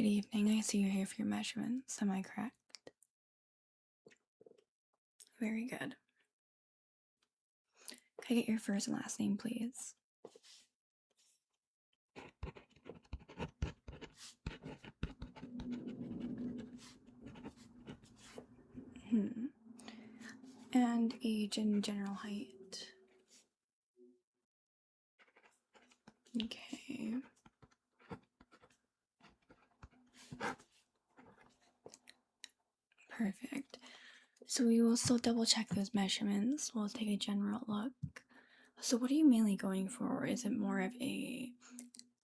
Good evening. I see you're here for your measurements. Am I correct? Very good. Can I get your first and last name, please? And age and general height. Okay. Perfect. So we will still double check those measurements. We'll take a general look. So what are you mainly going for? Is it more of a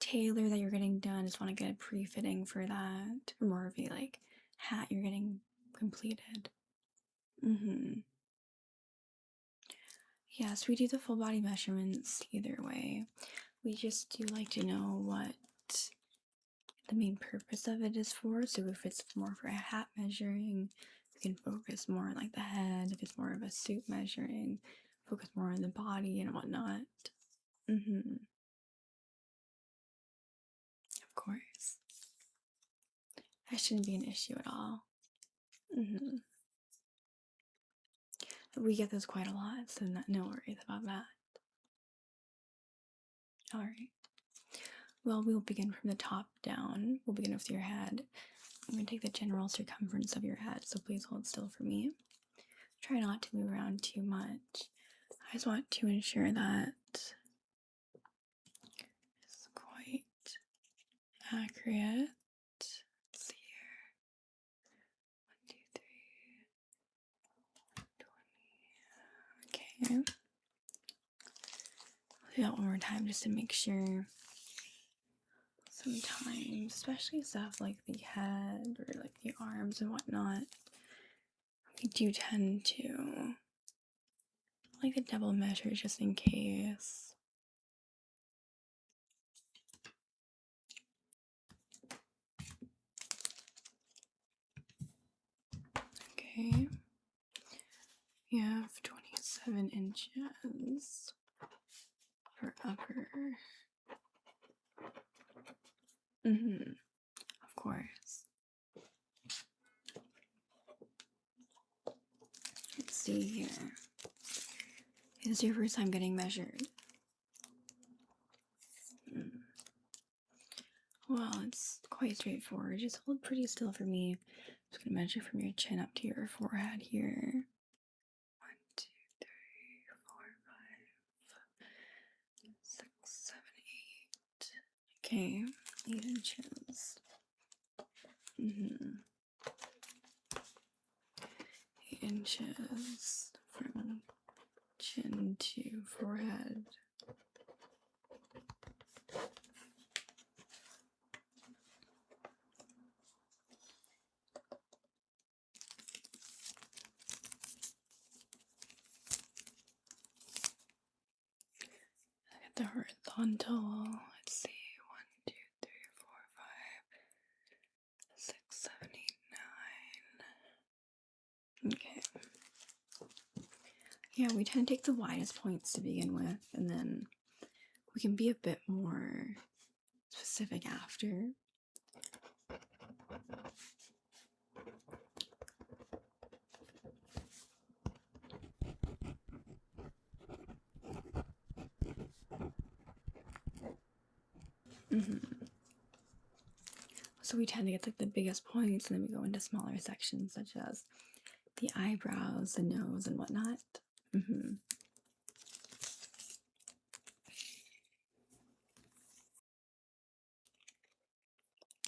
tailor that you're getting done? Just want to get a pre-fitting for that? Or more of a hat you're getting completed? Yes, we do the full body measurements either way. We just do like to know what the main purpose of it is for. So if it's more for a hat measuring, we can focus more on like the head. If it's more of a suit measuring, focus more on the body and whatnot. Of course. That shouldn't be an issue at all. We get those quite a lot, so no worries about that. Alright. Well, we'll begin from the top down. We'll begin with your head. I'm going to take the general circumference of your head, so please hold still for me. Try not to move around too much. I just want to ensure that it's quite accurate. Let's see here. 1, 2, 3, 20. Okay. I'll do that one more time just to make sure. Sometimes, especially stuff like the head or like the arms and whatnot, we do tend to like the double measures just in case. Okay, we have 27 inches for upper. Of course. Let's see here. This is your first time getting measured. Well, it's quite straightforward. Just hold pretty still for me. I'm just gonna measure from your chin up to your forehead here. 1, 2, 3, 4, 5, 6, 7, 8. Okay, 8 inches. 8 inches from chin to forehead. I got the horizontal. Let's see. 1, 2, 3, 4, 5, 6, 7, 8, 9. Okay. Yeah, we tend to take the widest points to begin with, and then we can be a bit more specific after. So we tend to get like the biggest points, and then we go into smaller sections such as the eyebrows, the nose, and whatnot. Let's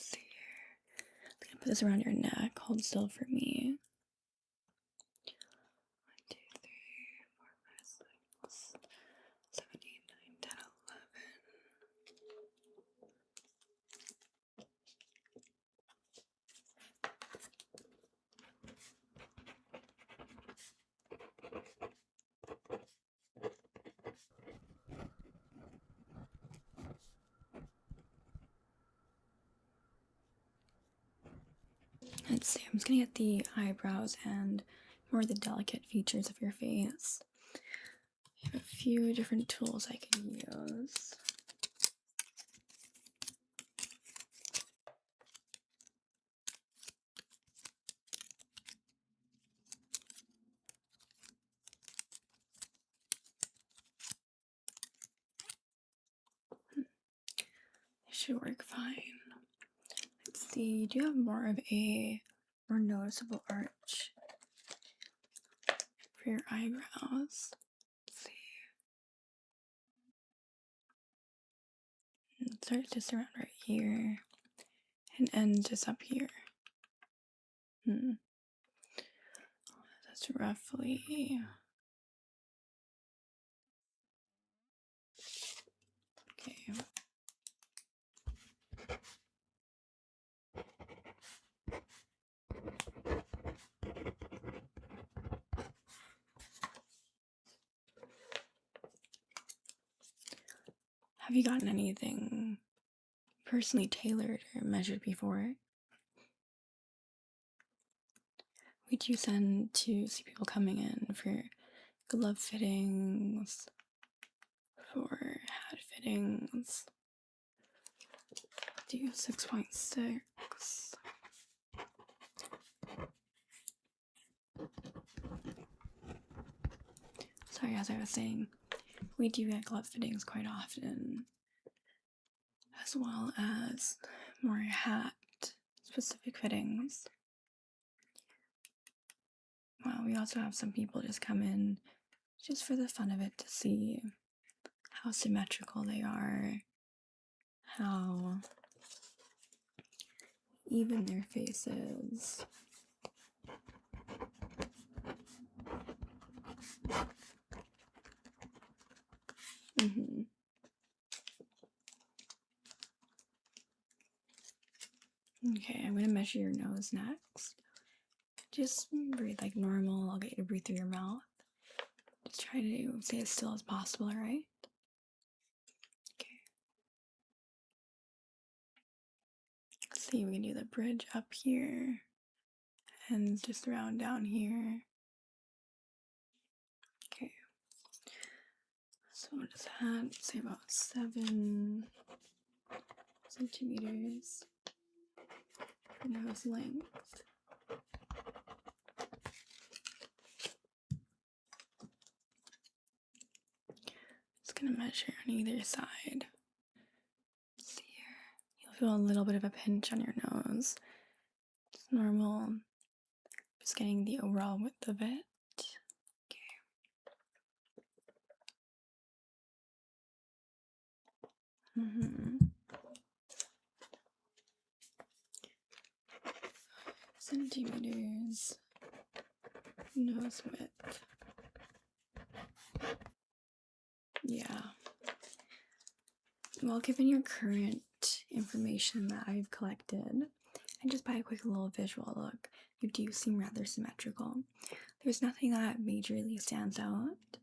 see here. I'm gonna put this around your neck. Hold still for me. 1, 2, 3, 4, 5, 6, 7, 8, 9, 10, 11. Let's see, I'm just gonna get the eyebrows and more the delicate features of your face. I have a few different tools I can use. It should work fine. Let's see, do you have more of a more noticeable arch for your eyebrows? Let's see. It starts just around right here and ends just up here. That's roughly. Okay. Have you gotten anything personally tailored or measured before? We do tend to see people coming in for glove fittings, for hat fittings. Do 6.6. Sorry, as I was saying, we do get glove fittings quite often, as well as more hat specific fittings. Well, we also have some people just come in just for the fun of it to see how symmetrical they are, how even their face is. Okay, I'm gonna measure your nose next. Just breathe like normal. I'll get you to breathe through your mouth. Just try to stay as still as possible, alright? Okay. Let's see, we can do the bridge up here and just round down here. Okay. So what does that say about 7 centimeters for nose length? Just gonna measure on either side. Let's see here. You'll feel a little bit of a pinch on your nose. It's normal. Just getting the overall width of it. Okay. Centimeters nose width. Yeah. Well, given your current information that I've collected, and just by a quick little visual look, you do seem rather symmetrical. There's nothing that majorly stands out.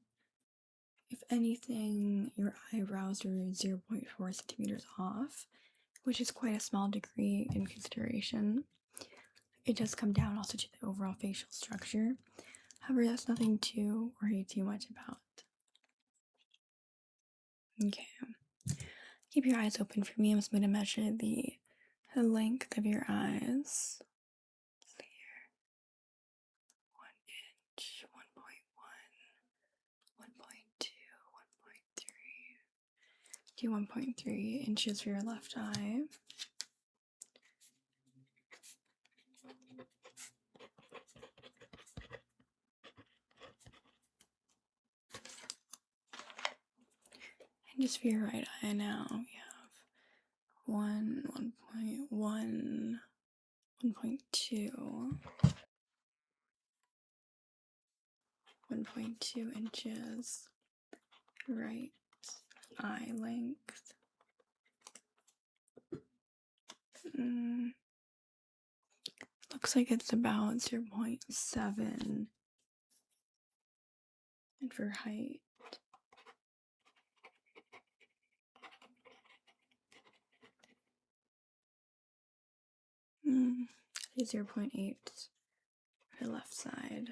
If anything, your eyebrows are 0.4 centimeters off, which is quite a small degree in consideration. It does come down also to the overall facial structure. However, that's nothing to worry too much about. Okay. Keep your eyes open for me. I'm just going to measure the length of your eyes. Here. 1 inch, 1.1, 1.2, 1.3. Do 1.3 inches for your left eye. And just for your right eye now, we have 1.1, 1.2, 1.2 inches right eye length. Looks like it's about 0.7. And for height, 0.8 for left side.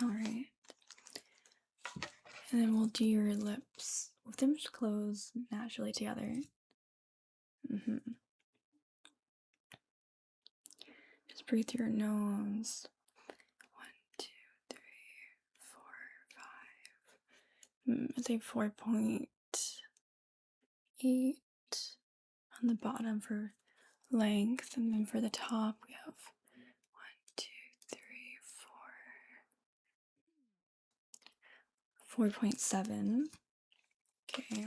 Alright. And then we'll do your lips with them just closed naturally together. Just breathe through your nose. 1, 2, 3, 4, I'd say 4.8 on the bottom for length, and then for the top we have 1, 2, 3, 4, 4.7. Okay.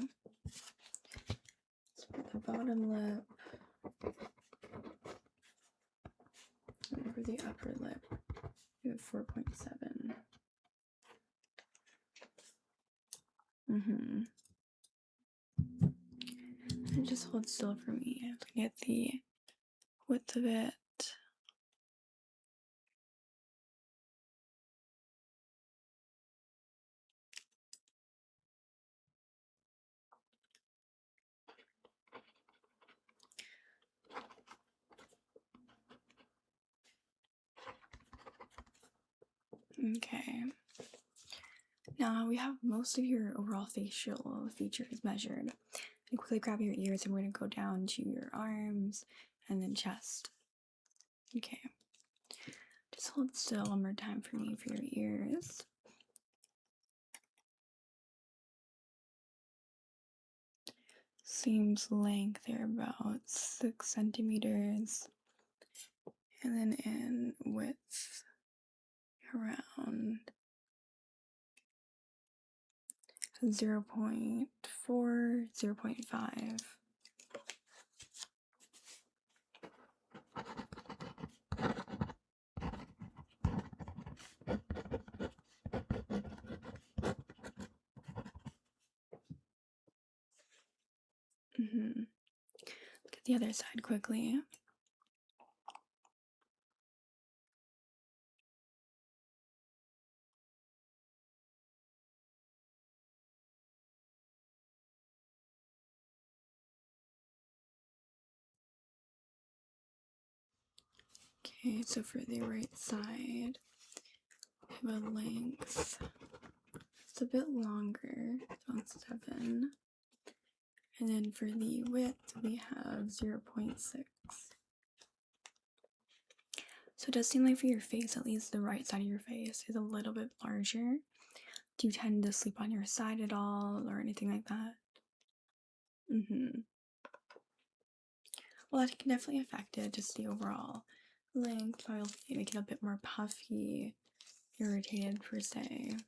So for the bottom lip, and for the upper lip, we have 4.7. And just hold still for me. Look at the width of it. Okay. Now we have most of your overall facial features measured. I quickly grab your ears and we're going to go down to your arms and then chest. Okay. Just hold still one more time for me for your ears. Seams length, they're about 6 centimeters. And then in width, around 0.4, 0.5. Look at the other side quickly. Okay, so for the right side, we have a length. It's a bit longer, it's about 7. And then for the width, we have 0.6. So it does seem like for your face, at least the right side of your face is a little bit larger. Do you tend to sleep on your side at all or anything like that? Well, that can definitely affect it, just the overall length. Probably make it a bit more puffy, irritated per se.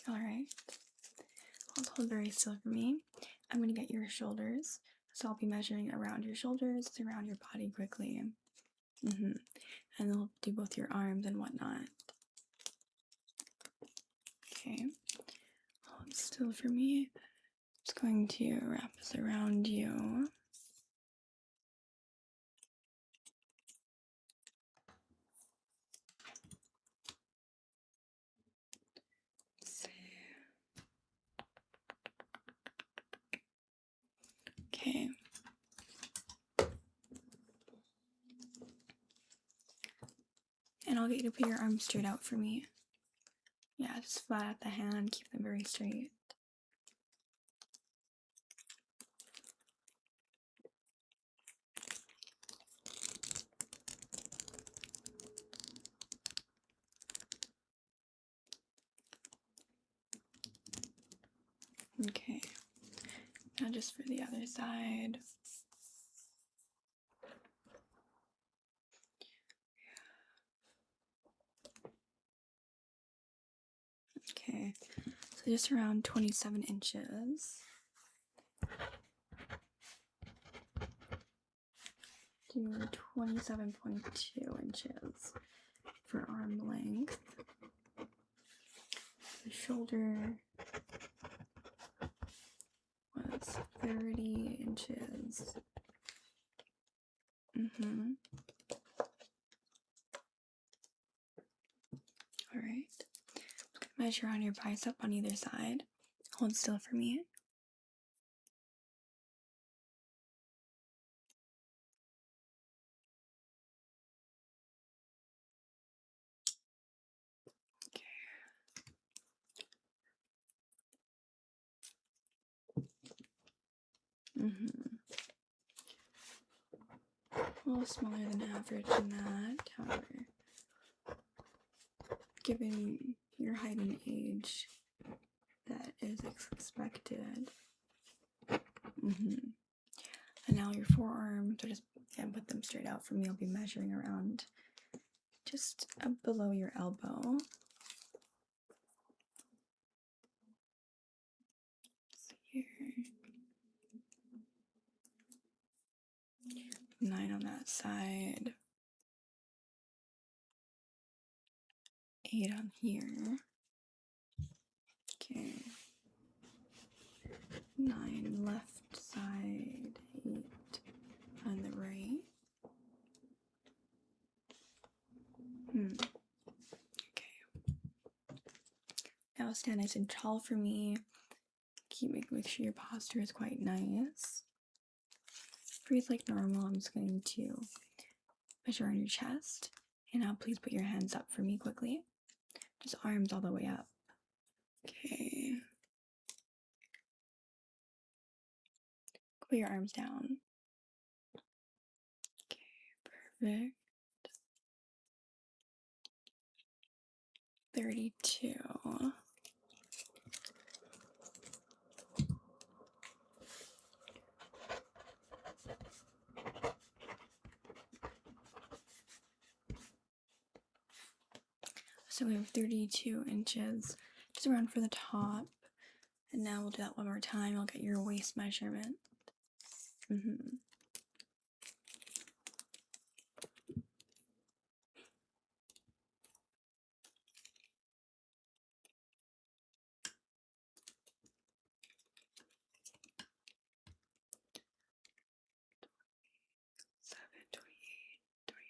Alright. Hold very still for me. I'm going to get your shoulders. So I'll be measuring around your shoulders, around your body quickly. And then we'll do both your arms and whatnot. Okay. Hold still for me. Just going to wrap this around you. Okay. And I'll get you to put your arms straight out for me. Yeah, just flat at the hand, keep them very straight. Okay. Now just for the other side. Okay, so just around 27 inches. Do 27.2 inches for arm length. The shoulder was 30 inches. Alright. Measure on your bicep on either side. Hold still for me. A little smaller than average in that, however. given your height and age, that is expected. And now your forearms, so just put them straight out for me. I'll be measuring around just below your elbow. So here. 9 on that side. 8 on here. Okay. 9 left side, 8 on the right. Okay. Now stand nice and tall for me. Make sure your posture is quite nice. Breathe like normal. I'm just going to measure on your chest. And now please put your hands up for me quickly. Just arms all the way up. Okay. Put your arms down. Okay, perfect. 32. So we have 32 inches, just around for the top. And now we'll do that one more time. I'll get your waist measurement. 7, 28, 29,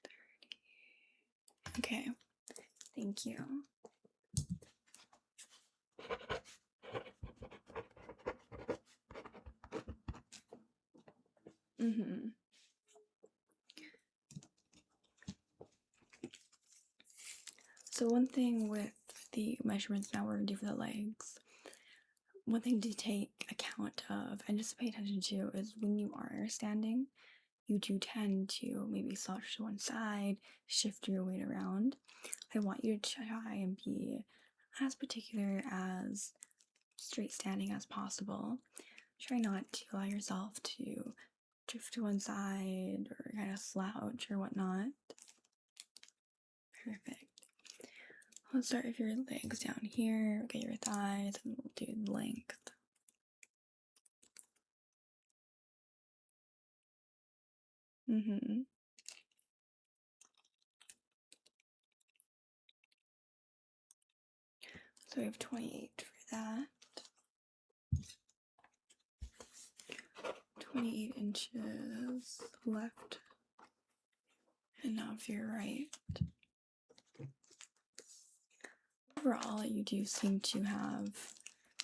30. Okay, thank you. So one thing with the measurements now we're going to do for the legs, one thing to take account of and just pay attention to is when you are standing, you do tend to maybe slouch to one side, shift your weight around. I want you to try and be as particular as straight standing as possible. Try not to allow yourself to drift to one side or kind of slouch or whatnot. Perfect. Let's start with your legs down here. Get your thighs, and we'll do length. So we have 28 for that. 28 inches left. And now for your right. Overall, you do seem to have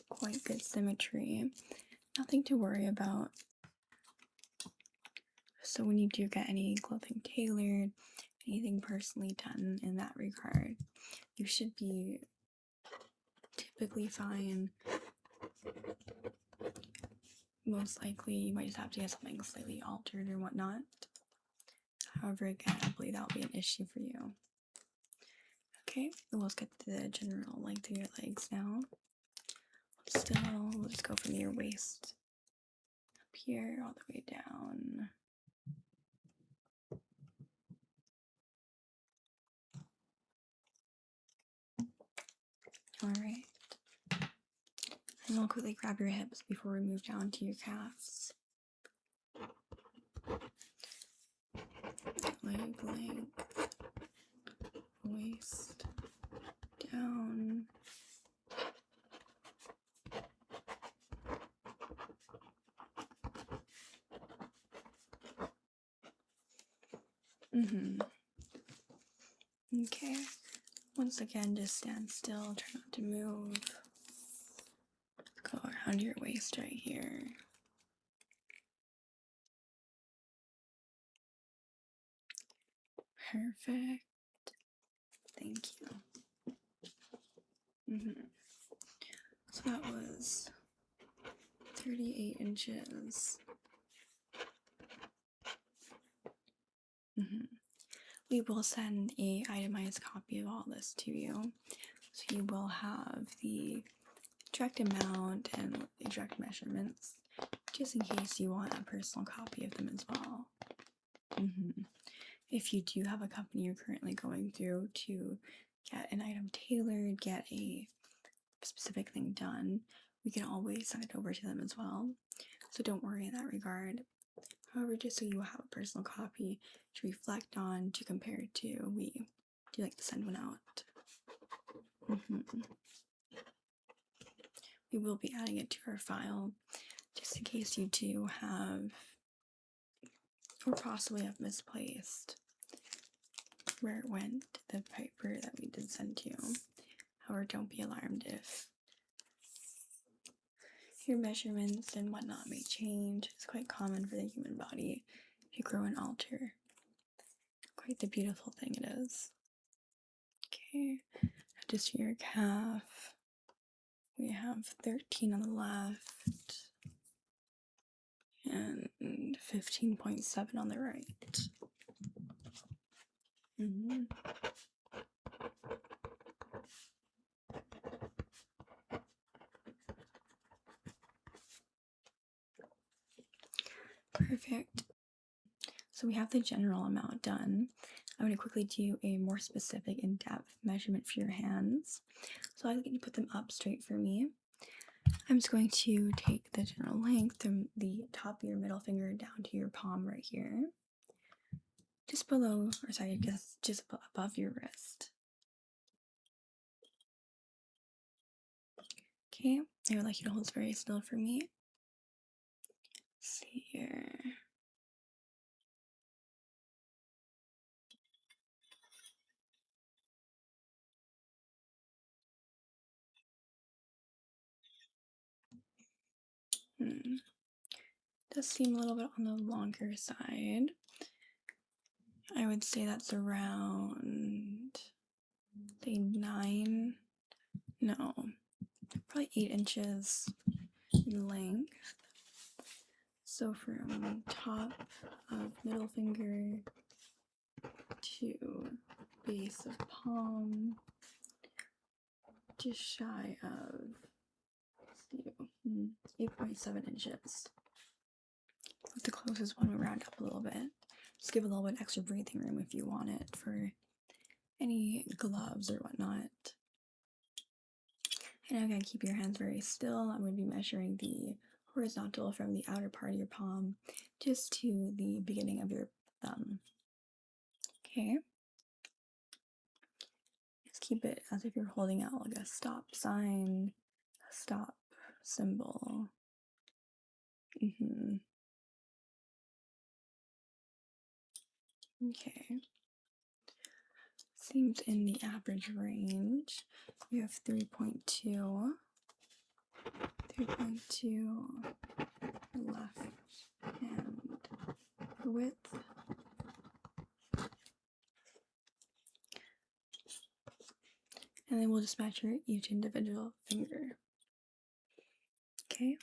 quite good symmetry. Nothing to worry about. So when you do get any clothing tailored, anything personally done in that regard, you should be typically fine. Most likely, you might just have to get something slightly altered or whatnot. However, again, I believe that will be an issue for you. Okay, let's get to the general length of your legs now. We'll just go from your waist up here all the way down. Alright. And I'll quickly grab your hips before we move down to your calves. Leg length, waist down. Okay. Once again, just stand still, try not to move. Go around your waist right here. Perfect. Thank you. So that was 38 inches. we will send a itemized copy of all this to you. So you will have the direct amount and the direct measurements, just in case you want a personal copy of them as well. If you do have a company you're currently going through to get an item tailored, get a specific thing done, we can always send it over to them as well. So don't worry in that regard. However, just so you have a personal copy to reflect on, to compare to, we do like to send one out. We will be adding it to our file, just in case you do have, or possibly have misplaced where it went, the paper that we did send to you. However, don't be alarmed if your measurements and whatnot may change. It's quite common for the human body to grow and alter. Quite the beautiful thing it is. Okay, just for your calf, we have 13 on the left and 15.7 on the right. Perfect. So we have the general amount done. I'm going to quickly do a more specific in-depth measurement for your hands. So I'll get you put them up straight for me. I'm just going to take the general length from the top of your middle finger down to your palm right here. Just below, or sorry, just above your wrist. Okay, I would like you to hold this very still for me. Let's see here. Does seem a little bit on the longer side. I would say that's around, say 9, no, probably 8 inches in length. So from top of middle finger to base of palm, just shy of 8.7 inches. With the closest one, we round up a little bit. Just give a little bit extra breathing room if you want it for any gloves or whatnot. And I'm going to keep your hands very still. I'm going to be measuring the horizontal from the outer part of your palm just to the beginning of your thumb. Okay. Just keep it as if you're holding out like a stop sign, a stop symbol. Okay. Seems in the average range. We have 3.2 left and width. And then we'll just measure each individual finger. Okay.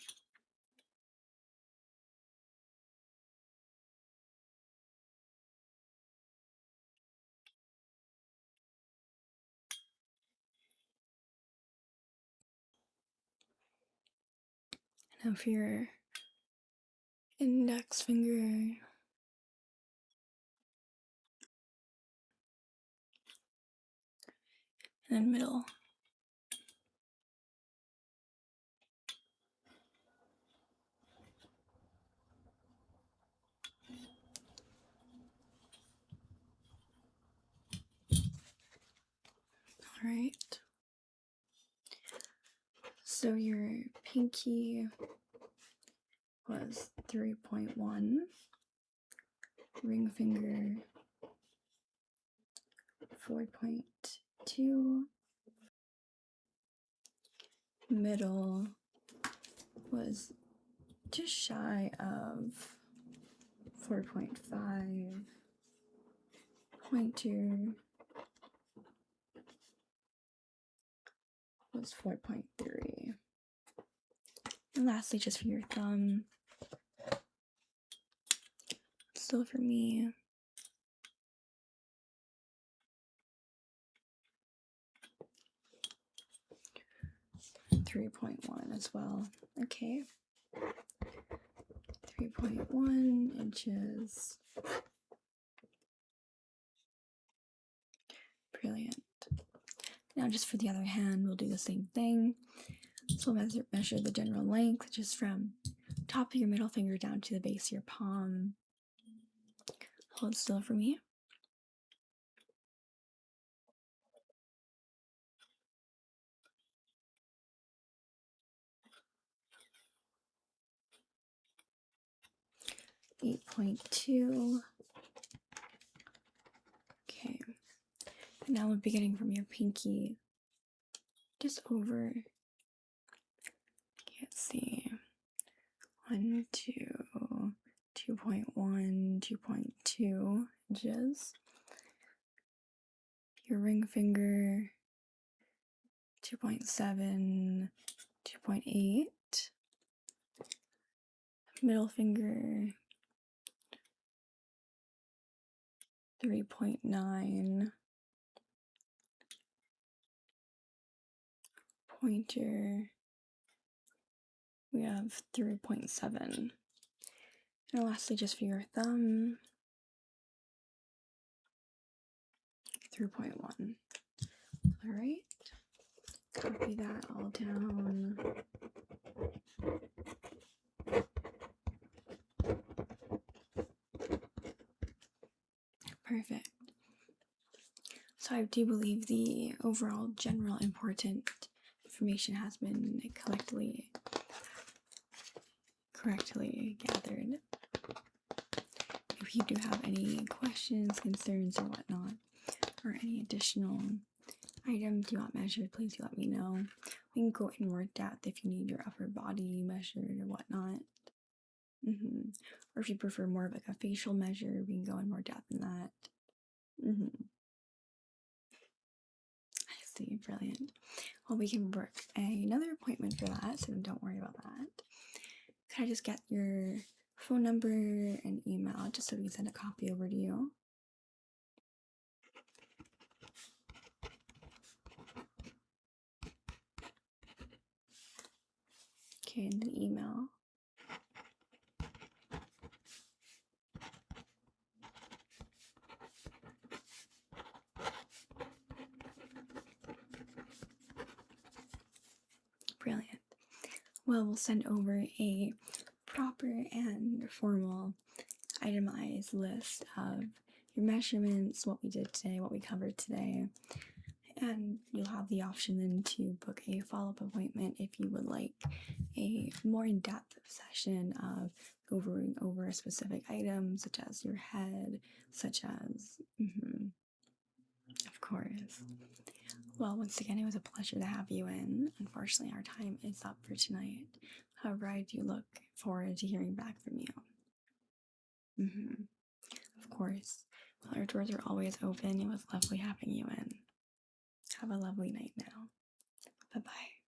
Now for your index finger, and then middle. All right. So your pinky was 3.1, ring finger 4.2, middle was just shy of 4.5, pointer was 4.3. And lastly, just for your thumb, still for me, 3.1 as well. Okay. 3.1 inches. Brilliant. Now just for the other hand, we'll do the same thing. So we'll measure the general length just from top of your middle finger down to the base of your palm. Hold still for me. .2. Okay. And now we're beginning from your pinky just over. Let's see. 1, 2, 2.1, 2.2 inches. Your ring finger, 2.7, 2.8. Middle finger, 3.9. Pointer, we have 3.7. And lastly, just for your thumb, 3.1. All right, copy that all down. Perfect. So I do believe the overall general important information has been correctly gathered. If you do have any questions, concerns, or whatnot, or any additional items you want measured, please do let me know. We can go in more depth if you need your upper body measured or whatnot. Or if you prefer more of like a facial measure, we can go in more depth in that. I see, brilliant. Well, we can book another appointment for that, so don't worry about that. Could I just get your phone number and email just so we can send a copy over to you? Okay, and the email. Brilliant. Well, we'll send over a proper and formal itemized list of your measurements, what we did today, what we covered today, and you'll have the option then to book a follow-up appointment if you would like a more in-depth session of going over a specific item, such as your head, such as, of course. Well, once again, it was a pleasure to have you in. Unfortunately, our time is up for tonight. However, I do look forward to hearing back from you. Of course. Well, our doors are always open. It was lovely having you in. Have a lovely night now. Bye-bye.